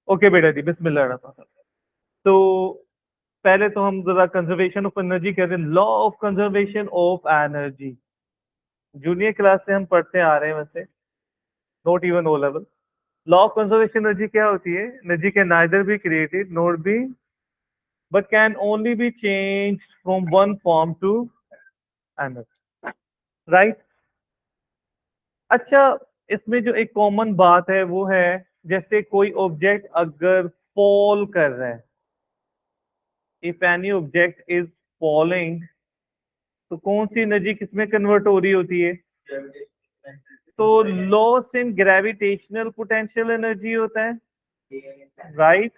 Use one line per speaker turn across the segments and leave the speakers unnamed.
Okay बेटा जी, बिस्मिल्लाह रहमान रहीम। तो पहले तो हम जरा कंजर्वेशन ऑफ एनर्जी कहते हैं, law of conservation of energy. Junior class से हम पढ़ते आ रहे हैं, वैसे not even O level. Law of conservation energy क्या होती है? Energy can neither be created not be but can only be changed from one form to another, right? अच्छा, इसमें जो एक कॉमन बात है वो है, जैसे कोई ऑब्जेक्ट अगर फॉल कर रहा है, if any object is falling, तो कौन सी एनर्जी किसमें कन्वर्ट हो रही होती है? तो loss in gravitational potential energy होता है, राइट?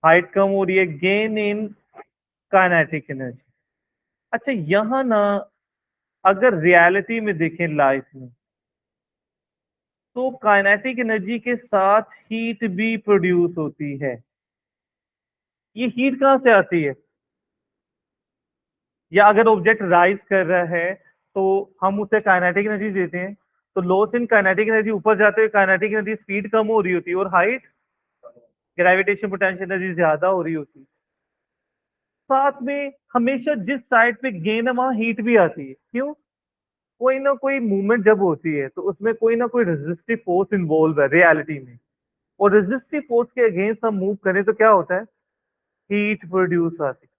हाइट कम हो रही है, गेन इन काइनेटिक एनर्जी। अच्छा, यहां ना अगर रियलिटी में देखें लाइफ में, तो काइनेटिक एनर्जी के साथ हीट भी प्रोड्यूस होती है। ये हीट कहां से आती है? या अगर ऑब्जेक्ट राइज कर रहा है तो हम उसे काइनेटिक एनर्जी देते हैं, तो लॉस इन काइनेटिक एनर्जी ऊपर जाते हुए काइनेटिक एनर्जी स्पीड कम हो रही होती है और हाइट ग्रेविटेशन पोटेंशियल एनर्जी ज्यादा हो रही होती है। साथ में हमेशा जिस साइड पे गेन है वहां हीट भी आती है। क्यों? कोई ना कोई मूवमेंट जब होती है तो उसमें कोई ना कोई रेजिस्टिव फोर्स इन्वॉल्व है रियलिटी में, और रेजिस्टिव फोर्स के अगेंस्ट हम मूव करें तो क्या होता है? हीट प्रोड्यूस आती है।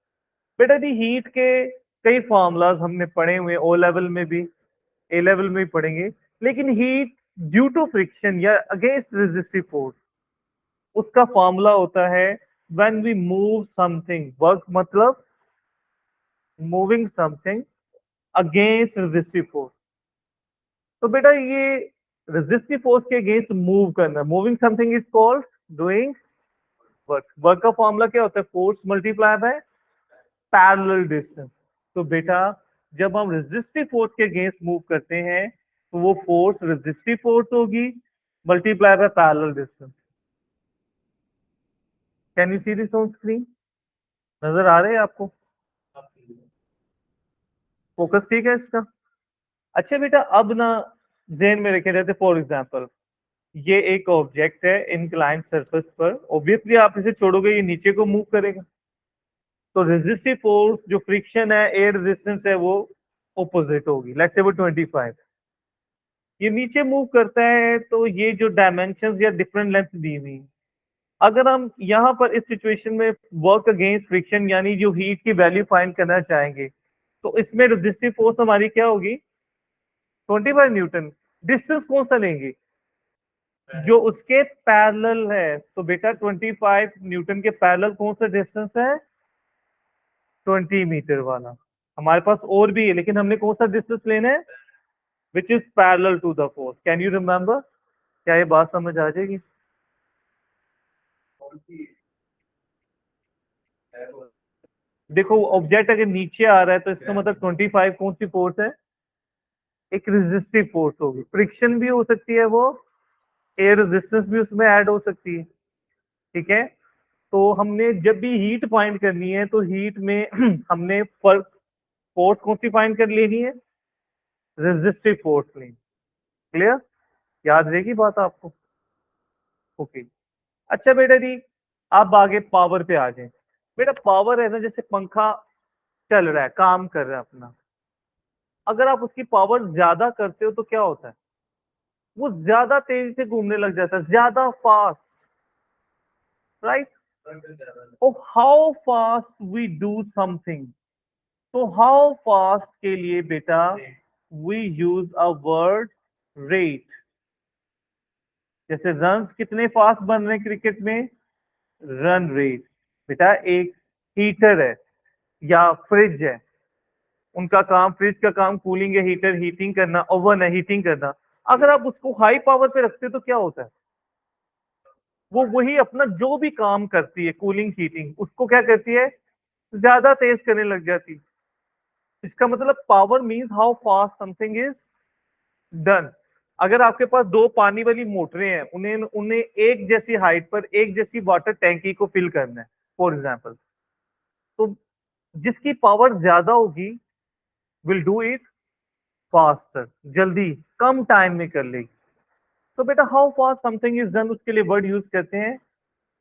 बेटा जी, हीट के कई फॉर्मूलाज हमने पढ़े हुए, ओ लेवल में भी, ए लेवल में भी पढ़ेंगे। लेकिन हीट ड्यू टू फ्रिक्शन या अगेंस्ट रेजिस्टिव फोर्स, उसका फॉर्मूला होता है when we move something, work मतलब moving something against resistive force. तो बेटा ये रेजिस्टिव फोर्स के अगेंस्ट मूव करना, moving something is called doing work. Work का फॉर्मूला क्या होता है? Force multiply by parallel distance. तो बेटा, जब हम रेजिस्टिव फोर्स के अगेंस्ट मूव करते हैं तो वो फोर्स रेजिस्टिव फोर्स होगी multiply by parallel distance. Can you see this on screen? नजर आ रहे हैं आपको? फोकस ठीक है इसका? अच्छा बेटा, अब ना जेन में रखे रहते, फॉर एग्जाम्पल ये एक ऑब्जेक्ट है इंक्लाइंड सरफेस पर, ऑब्वियसली आप इसे छोड़ोगे ये नीचे को मूव करेगा, तो रेजिस्टिव फोर्स जो फ्रिक्शन है, एयर रेजिस्टेंस है, वो ऑपोजिट होगी। लेट्स से वो 25, ये नीचे मूव करता है, तो ये जो डायमेंशंस या डिफरेंट लेंथ दी हुई, अगर हम यहाँ पर इस सिचुएशन में वर्क अगेंस्ट फ्रिक्शन यानी जो हीट की वैल्यू फाइंड करना चाहेंगे, तो इसमें रेजिस्टिव फोर्स हमारी क्या होगी? 25 न्यूटन। डिस्टेंस कौन सा लेंगे? जो उसके पैरेलल है। तो बेटा 25 न्यूटन के पैरेलल कौन सा डिस्टेंस है? 20 मीटर वाला। हमारे पास और भी है, लेकिन हमने कौन सा डिस्टेंस लेना है? Which is parallel to the force. Can you remember? क्या ये बात समझ आ जाएगी? देखो, ऑब्जेक्ट अगर नीचे आ रहा है तो इसका मतलब 25 कौन सी फोर्स है? एक रेजिस्टिव फोर्स होगी। फ्रिक्शन भी हो सकती है वो, एयर रेजिस्टेंस भी उसमें ऐड हो सकती है। ठीक है, तो हमने जब भी हीट फाइंड करनी है तो हीट में हमने फोर्स कौन सी फाइंड कर लेनी है? रेजिस्टिव फोर्स लेनी। क्लियर? याद रहेगी बात आपको? ओके। अच्छा बेटा जी, अब आगे पावर पे आ जाए। बेटा पावर है ना, जैसे पंखा चल रहा है, काम कर रहा है अपना, अगर आप उसकी पावर ज्यादा करते हो तो क्या होता है? वो ज्यादा तेजी से घूमने लग जाता है, ज्यादा फास्ट, राइट? तो how fast we do something, तो हाउ फास्ट के लिए बेटा we use a word rate. जैसे रन्स कितने फास्ट बन रहे हैं क्रिकेट में? Run rate. बेटा एक हीटर है या फ्रिज है, उनका काम, फ्रिज का काम कूलिंग है, हीटर हीटिंग करना, ओवन है हीटिंग करना। अगर आप उसको हाई पावर पे रखते हो तो क्या होता है? वो वही अपना जो भी काम करती है, कूलिंग हीटिंग, उसको क्या करती है? ज्यादा तेज करने लग जाती है। इसका मतलब power means how fast something is done. अगर आपके पास दो पानी वाली मोटरें हैं, उन्हें उन्हें एक जैसी हाइट पर एक जैसी वाटर टैंकी को फिल करना है, फॉर एग्जाम्पल, तो जिसकी पावर ज्यादा होगी विल डू इट फास्टर, जल्दी, कम टाइम में कर लेगी। तो बेटा how fast something is done, उसके लिए वर्ड यूज करते हैं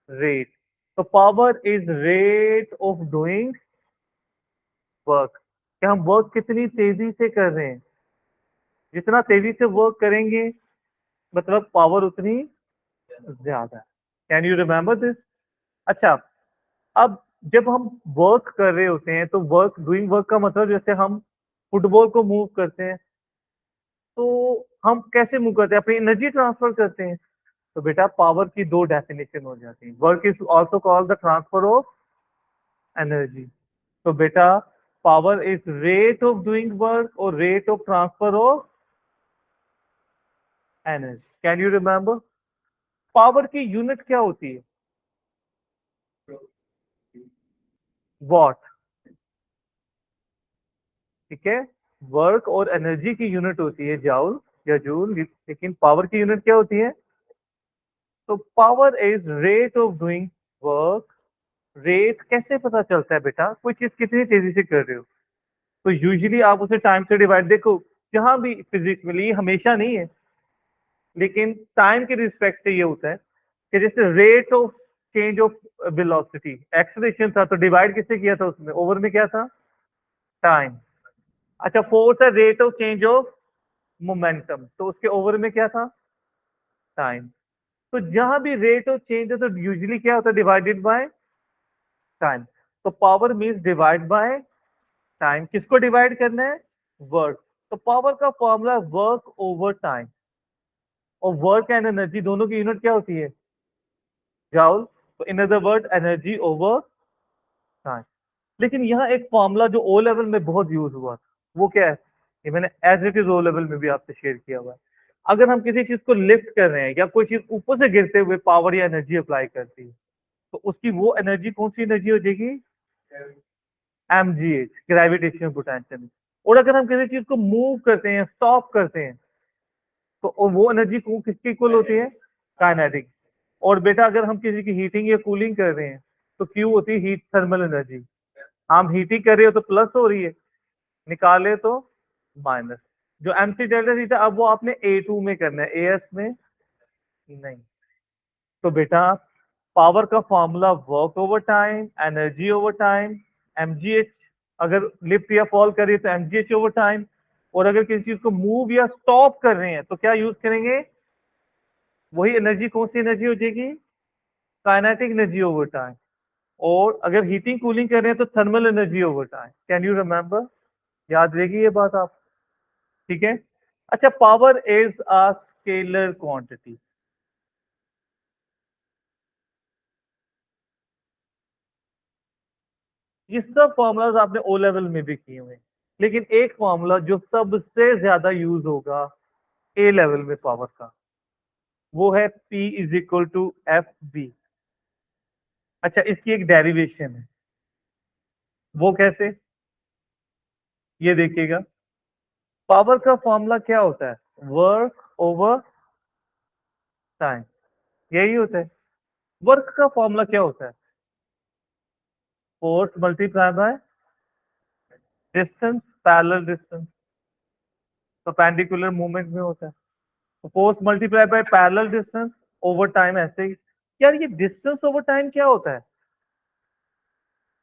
रेट। तो power is rate of doing work, कि हम वर्क कितनी तेजी से कर रहे हैं। जितना तेजी से वर्क करेंगे मतलब पावर उतनी ज्यादा। Can you remember this? अच्छा, अब जब हम वर्क कर रहे होते हैं तो वर्क डूइंग वर्क का मतलब जैसे हम फुटबॉल को मूव करते हैं तो हम कैसे मूव करते हैं, अपनी एनर्जी ट्रांसफर करते हैं। तो बेटा पावर की दो डेफिनेशन हो जाती है, work is also called the transfer of energy. तो बेटा power is rate of doing work और rate of transfer of energy. Can you remember? Power की यूनिट क्या होती है? वॉट। ठीक है, वर्क और एनर्जी की यूनिट होती है जाउल या जूल, लेकिन पावर की यूनिट क्या होती है? तो power is rate of doing work. Rate कैसे पता चलता है बेटा, कोई चीज कितनी तेजी से कर रहे हो? तो यूजुअली आप उसे टाइम से डिवाइड, देखो जहां भी फिजिकली, हमेशा नहीं है लेकिन टाइम के रिस्पेक्ट से ये होता है कि जैसे rate of change of velocity acceleration था तो डिवाइड किससे किया था, उसमें ओवर में क्या था? टाइम। अच्छा, फोर्स है rate of change of momentum, तो उसके ओवर में क्या था? टाइम। तो जहां भी रेट ऑफ चेंज है तो यूजुअली क्या होता है? Divided by time. तो power means divide by time. किसको डिवाइड करना है? वर्क। तो पावर का फॉर्मूला वर्क ओवर टाइम, और वर्क एंड एनर्जी दोनों की यूनिट क्या होती है? जाउल। तो in other word energy over time. लेकिन यहाँ एक फॉर्मूला जो ओ लेवल में बहुत यूज हुआ था, वो क्या है? ये मैंने as it is O level में भी आपसे शेयर किया हुआ है। अगर हम किसी चीज को लिफ्ट कर रहे हैं या कोई चीज ऊपर से गिरते हुए पावर या एनर्जी अप्लाई करती है तो उसकी वो एनर्जी कौन सी एनर्जी हो जाएगी? mgh, gravitational potential. और अगर हम किसी चीज को मूव करते हैं, स्टॉप करते हैं, तो वो एनर्जी किसकी इक्वल होती है? काइनेटिक। और बेटा अगर हम किसी की हीटिंग या कूलिंग कर रहे हैं तो क्यू होती है हीट थर्मल एनर्जी। हम हीटिंग कर रहे हो तो प्लस हो रही है, निकाले तो माइनस। जो एमसी डेल्टा थीटा अब वो आपने A2 में करना है, एएस में नहीं। तो बेटा पावर का formula work over time, energy over time, MGH. अगर लिफ्ट या फॉल करिए तो एमजीएच ओवर टाइम। और अगर किसी चीज को मूव या स्टॉप कर रहे हैं तो क्या यूज करेंगे? वही एनर्जी, कौन सी एनर्जी हो जाएगी? Kinetic energy over time. और अगर हीटिंग कूलिंग कर रहे हैं तो thermal energy over time. Can you remember? याद रहेगी ये बात आप? ठीक है। अच्छा, power is a scalar quantity. ये सब फॉर्मूलाज आपने ओ लेवल में भी किए हुए हैं, लेकिन एक फॉर्मूला जो सबसे ज्यादा यूज होगा ए लेवल में पावर का, वो है P is equal to F V. अच्छा, इसकी एक डेरिवेशन है, वो कैसे? ये देखिएगा, पावर का फॉर्मूला क्या होता है? वर्क ओवर टाइम, यही होता है। वर्क का फॉर्मूला क्या होता है? Force multiply by distance, parallel distance. Perpendicular movement में होता है, तो force multiply by parallel distance over time. ऐसे ही यार, ये डिस्टेंस ओवर टाइम क्या होता है?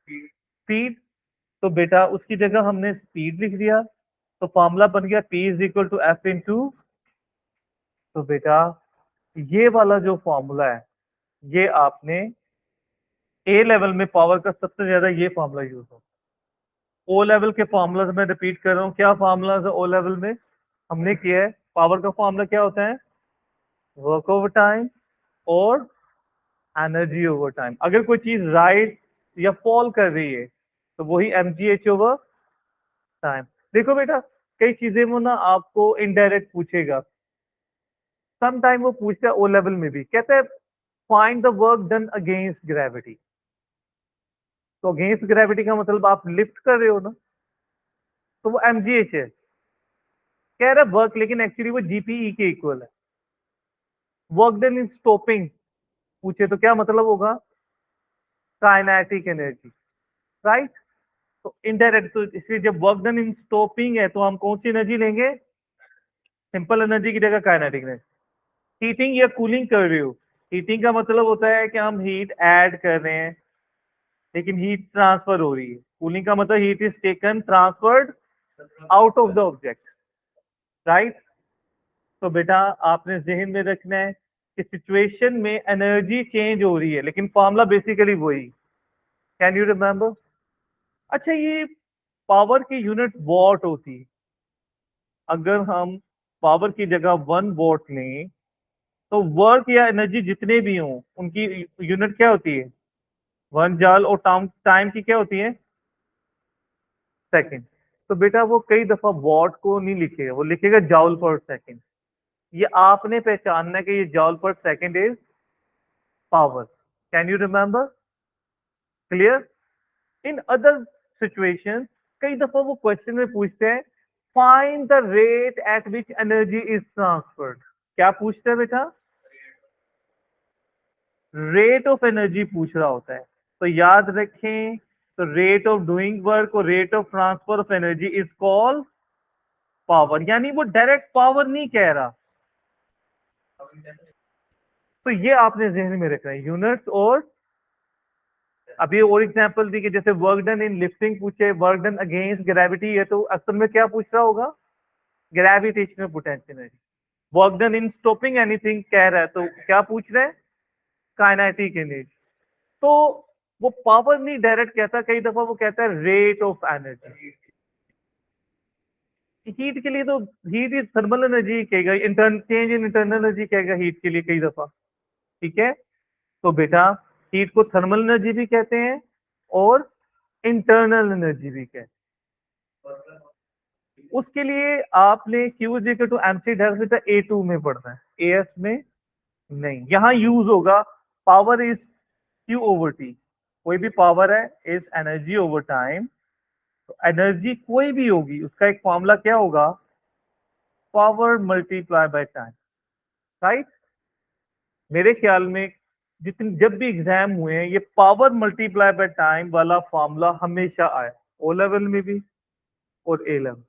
स्पीड। तो बेटा उसकी जगह हमने स्पीड लिख दिया, तो फॉर्मूला बन गया P is equal to F into. तो बेटा ये वाला जो फॉर्मूला है, ये आपने ए लेवल में पावर का सबसे ज्यादा ये फॉर्मूला यूज हो। ओ लेवल के फॉर्मूला मैं रिपीट कर रहा हूँ, क्या फॉर्मूला है ओ लेवल में हमने किया है? पावर का फॉर्मूला क्या होता है? वर्क ओवर टाइम और एनर्जी ओवर टाइम। अगर कोई चीज राइट या फॉल कर रही है तो वही mgh ओवर टाइम। देखो बेटा, कई चीजें वो ना आपको इनडायरेक्ट पूछेगा, सम टाइम वो पूछता है ओ लेवल में भी, कहता है find the work done against gravity. तो अगेंस्ट ग्रेविटी का मतलब आप लिफ्ट कर रहे हो ना, तो वो mgh है। कह रहा है वर्क, लेकिन एक्चुअली वो जीपीई के इक्वल है। वर्क डन इन स्टॉपिंग पूछे तो क्या मतलब होगा? Kinetic energy, right. तो इनडायरेक्ट, तो इसलिए जब वर्क डन इन स्टॉपिंग है तो हम कौन सी एनर्जी लेंगे? सिंपल एनर्जी की जगह काइनेटिक एनर्जी। हीटिंग या कूलिंग कर रहे हो। हीटिंग का मतलब होता है कि हम हीट ऐड कर रहे हैं लेकिन हीट ट्रांसफर हो रही है। कूलिंग का मतलब heat is taken transferred out of the object, right. तो बेटा आपने जहन में रखना है कि सिचुएशन में एनर्जी चेंज हो रही है लेकिन फॉर्मूला बेसिकली वही। Can you remember? अच्छा, ये पावर की यूनिट वॉट होती है। अगर हम पावर की जगह 1 वॉट लें तो वर्क या एनर्जी जितने भी हों उनकी यूनिट क्या होती है? 1 जॉल। और टाइम की क्या होती है? सेकंड। तो बेटा वो कई दफा वॉट को नहीं लिखेगा, वो लिखेगा जॉल पर सेकंड। ये आपने पहचानना है कि ये जॉल पर second is power. Can you remember? Clear? In other situation कई दफा वो क्वेश्चन में पूछते हैं find the rate at which energy is transferred. क्या पूछते हैं बेटा? रेट ऑफ एनर्जी पूछ रहा होता है। तो याद रखें, तो रेट ऑफ डूइंग वर्क और rate of transfer of energy is called power. यानी वो डायरेक्ट पावर नहीं कह रहा। तो ये आपने जहन में रखना है यूनिट्स। और अभी और एग्जांपल दी कि जैसे वर्क डन इन लिफ्टिंग पूछे, वर्क डन अगेंस्ट ग्रेविटी है, तो असल में क्या पूछ रहा होगा? Gravitational potential energy. Work done in stopping anything कह रहा है तो क्या पूछ रहा है? Kinetic energy. तो वो पावर नहीं डायरेक्ट कहता, कई दफा वो कहता है रेट ऑफ एनर्जी। हीट के लिए तो हीट इज थर्मल एनर्जी कहेगा, इंटरन चेंज इन इंटरनल एनर्जी कहेगा हीट के लिए कई दफा। ठीक है। तो बेटा हीट को थर्मल एनर्जी भी कहते हैं और इंटरनल एनर्जी भी कहते हैं। उसके लिए आपने Q is equal to MC direct बेटा ए2 में पढ़ना है, एएस में नहीं। यहां यूज होगा power is Q over T. कोई भी पावर है इज एनर्जी ओवर टाइम। तो एनर्जी कोई भी होगी उसका एक फॉर्मूला क्या होगा? Power multiply by time, right. मेरे ख्याल में जितने जब भी एग्जाम हुए हैं ये पावर मल्टीप्लाई बाय टाइम वाला फॉर्मूला हमेशा आया, ओ लेवल में भी और ए लेवल।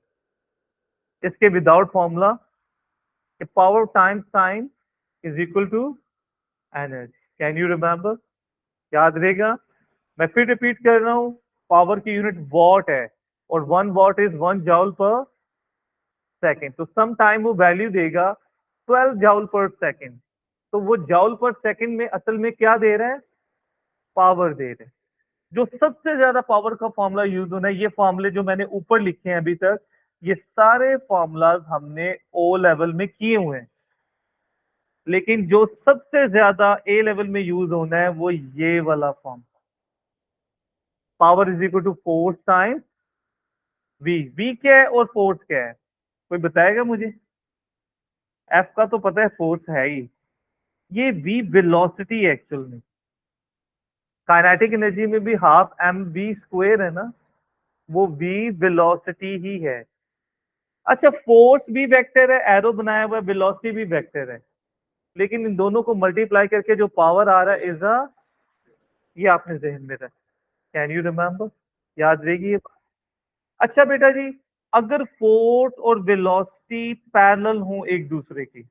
इसके without formula power times time is equal to energy. Can you remember? याद रहेगा? मैं फिर रिपीट कर रहा हूं, पावर की यूनिट वॉट है और 1 वॉट इज 1 जॉल पर सेकेंड। तो सम टाइम वो वैल्यू देगा 12 जॉल पर सेकेंड। तो वो जॉल पर सेकेंड में असल में क्या दे रहा है? पावर दे रहे हैं। जो सबसे ज्यादा पावर का फॉर्मूला यूज होना है, ये फॉर्मूले जो मैंने ऊपर लिखे हैं अभी तक, ये सारे फॉर्मूलाज हमने ओ लेवल में किए हुए हैं। लेकिन जो सबसे ज्यादा ए लेवल में यूज होना है वो ये वाला form, power is equal to force times V. V क्या है और फोर्स क्या है? कोई बताएगा मुझे? एफ का तो पता है, फोर्स है ही। ये वी वेलोसिटी है एक्चुअल में। काइनेटिक एनर्जी में भी हाफ एम वी स्क्वायर है ना, वो वी वेलोसिटी ही है। अच्छा, फोर्स भी वेक्टर है, एरो बनाया हुआ है, वेलोसिटी भी वेक्टर है, लेकिन इन दोनों को मल्टीप्लाई करके जो पावर आ रहा है इज अ, ये आपने जहन में रखा। Can you remember? याद रहेगी ये बात? अच्छा बेटा जी, अगर फोर्स और वेलोसिटी पैरेलल हो एक दूसरे की,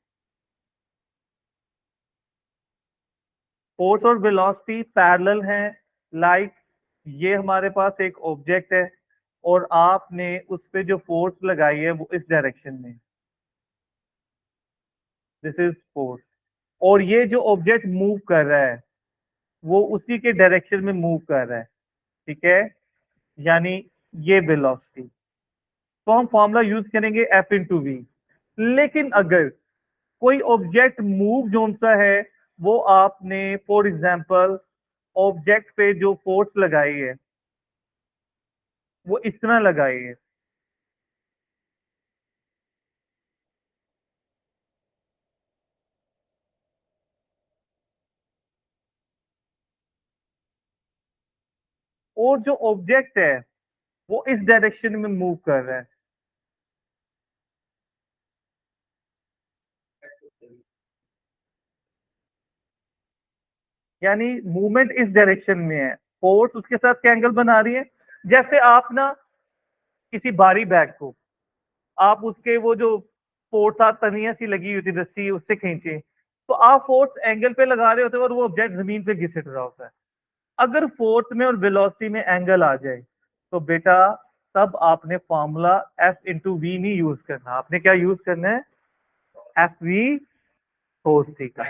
फोर्स और वेलोसिटी पैरेलल हैं, लाइक ये हमारे पास एक ऑब्जेक्ट है और आपने उस पे जो फोर्स लगाई है वो इस डायरेक्शन में, दिस इज फोर्स। और ये जो ऑब्जेक्ट मूव कर रहा है वो उसी के डायरेक्शन में मूव कर रहा है, ठीक है, यानी ये वेलोसिटी। तो हम फॉर्मूला यूज करेंगे एफ इंटू वी। लेकिन अगर कोई ऑब्जेक्ट मूव जोन सा है, वो आपने फॉर एग्जांपल ऑब्जेक्ट पे जो फोर्स लगाई है वो इस तरह लगाई है, और जो ऑब्जेक्ट है वो इस डायरेक्शन में मूव कर रहा है, यानी मूवमेंट इस डायरेक्शन में है, फोर्स उसके साथ क्या एंगल बना रही है। जैसे आप ना किसी भारी बैग को आप उसके वो जो फोर्स, तनिया सी लगी हुई थी रस्सी, उससे खींचे, तो आप फोर्स एंगल पे लगा रहे होते हो और वो ऑब्जेक्ट जमीन पे घिसट रहा होता है। अगर फोर्स में और वेलोसिटी में एंगल आ जाए तो बेटा तब आपने फॉर्मूला एफ इंटू वी नहीं यूज करना, आपने क्या यूज करना है, एफ वी कोस थीटा।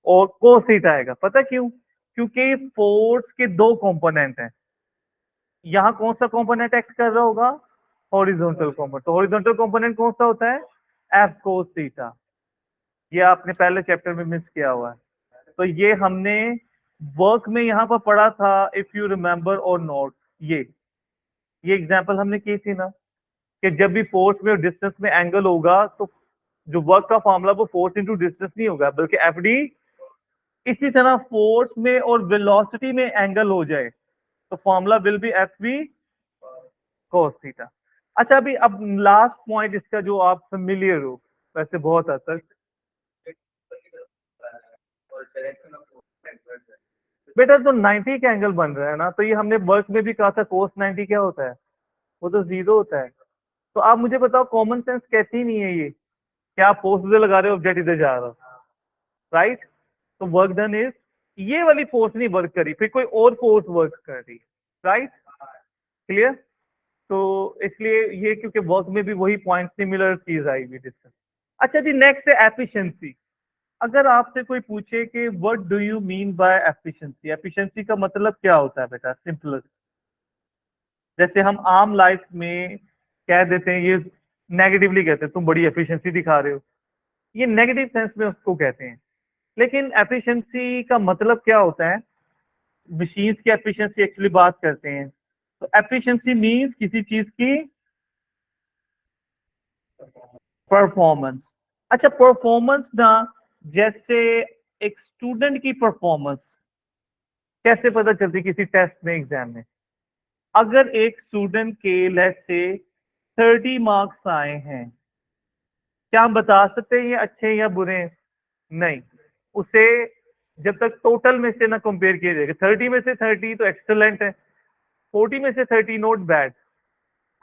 और कोस थीटा आएगा, पता क्यों? क्योंकि फोर्स के दो कंपोनेंट हैं, यहां कौन सा कंपोनेंट एक्ट कर रहा होगा, हॉरिजॉन्टल कंपोनेंट। तो हॉरिजॉन्टल कंपोनेंट कौन सा होता है, एफ कोस थीटा। ये आपने पहले चैप्टर में मिस किया हुआ है। तो ये हमने वर्क में यहां पर पढ़ा था, इफ यू रिमेंबर और नोट। ये एग्जांपल हमने की थी ना, कि जब भी फोर्स में और डिस्टेंस में एंगल होगा तो जो वर्क का फॉर्मूला वो फोर्स इंटू डिस्टेंस नहीं होगा बल्कि एफ डी। इसी तरह फोर्स में और वेलोसिटी में एंगल हो जाए तो formula will be F V cos theta. अच्छा अभी अब लास्ट पॉइंट इसका जो आप फेमिलियर हो वैसे बहुत हद तक, बेटा तो 90 का एंगल बन रहा है ना, तो ये हमने वर्क में भी कहा था कोस 90 क्या होता है, वो तो जीरो होता है। तो आप मुझे बताओ, कॉमन सेंस कहती नहीं है ये कि आप फोर्स इधर लगा रहे हो ऑब्जेक्ट इधर जा रहा हो, राइट? तो वर्क डन इज, ये वाली फोर्स नहीं वर्क करी, फिर कोई और फोर्स वर्क कर रही, राइट? क्लियर? तो इसलिए ये क्योंकि वर्क में भी वही पॉइंट सिमिलर चीज आएगी डिस्टेंस। अच्छा जी, नेक्स्ट है एफिशिएंसी। अगर आपसे कोई पूछे कि what do you mean by efficiency, efficiency का मतलब क्या होता है बेटा, सिंपलेस्ट। जैसे हम आम लाइफ में कह देते हैं, ये नेगेटिवली कहते हैं तुम बड़ी एफिशिएंसी दिखा रहे हो, ये नेगेटिव सेंस में उसको कहते हैं। लेकिन एफिशिएंसी का मतलब क्या होता है, मशीन्स की एफिशिएंसी एक्चुअली बात करते हैं तो एफिशिएंसी मींस किसी चीज की परफॉर्मेंस। अच्छा परफॉर्मेंस ना, जैसे एक स्टूडेंट की परफॉर्मेंस कैसे पता चलती किसी टेस्ट में, एग्जाम में? अगर एक स्टूडेंट के लेट्स से 30 मार्क्स आए हैं, क्या हम बता सकते हैं ये अच्छे या बुरे हैं? नहीं। उसे जब तक टोटल में से ना कंपेयर किया जाएगा, 30 में से 30 तो एक्सलेंट है, 40 में से 30 नॉट बैड,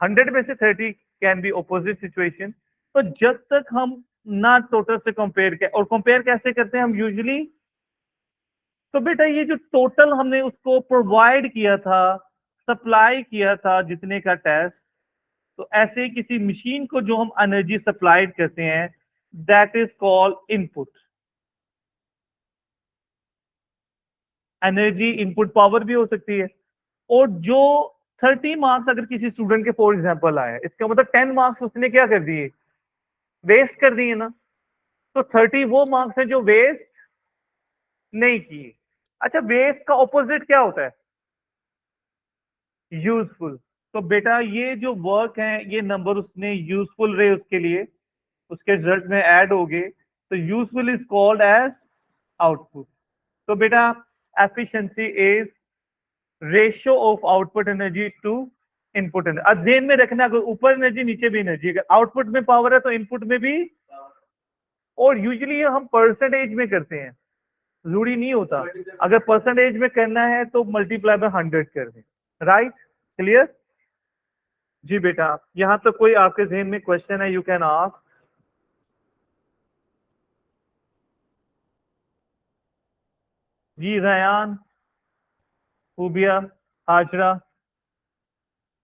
100 में से 30 कैन बी ऑपोजिट सिचुएशन। तो जब तक हम ना टोटल से कंपेयर कर, और कंपेयर कैसे करते हैं हम यूजुअली, तो बेटा ये जो टोटल हमने उसको प्रोवाइड किया था, सप्लाई किया था जितने का टेस्ट, तो ऐसे ही किसी मशीन को जो हम एनर्जी सप्लाई करते हैं, that is called input. Energy input power भी हो सकती है। और जो 30 मार्क्स अगर किसी स्टूडेंट के फॉर एग्जाम्पल आए, इसका मतलब 10 मार्क्स उसने क्या कर दिए, वेस्ट कर दिए ना। तो 30 वो मार्क्स है जो वेस्ट नहीं किए। अच्छा वेस्ट का ऑपोजिट क्या होता है, यूजफुल। तो बेटा ये जो वर्क है, ये नंबर उसने यूजफुल रहे उसके लिए, उसके रिजल्ट में ऐड हो गए, तो useful is called as output. तो बेटा efficiency is ratio of output energy to input energy. अब जेन में रखना, अगर ऊपर एनर्जी नीचे भी एनर्जी, अगर आउटपुट में पावर है तो इनपुट में भी। और यूजुअली हम परसेंटेज में करते हैं, जरूरी नहीं होता। अगर परसेंटेज में करना है तो मल्टीप्लाई बाय 100 कर दें, राइट? क्लियर? जी बेटा, यहां तक कोई आपके जहन में क्वेश्चन है, यू कैन आस्क। जी रयान, फूबिया, हाजरा।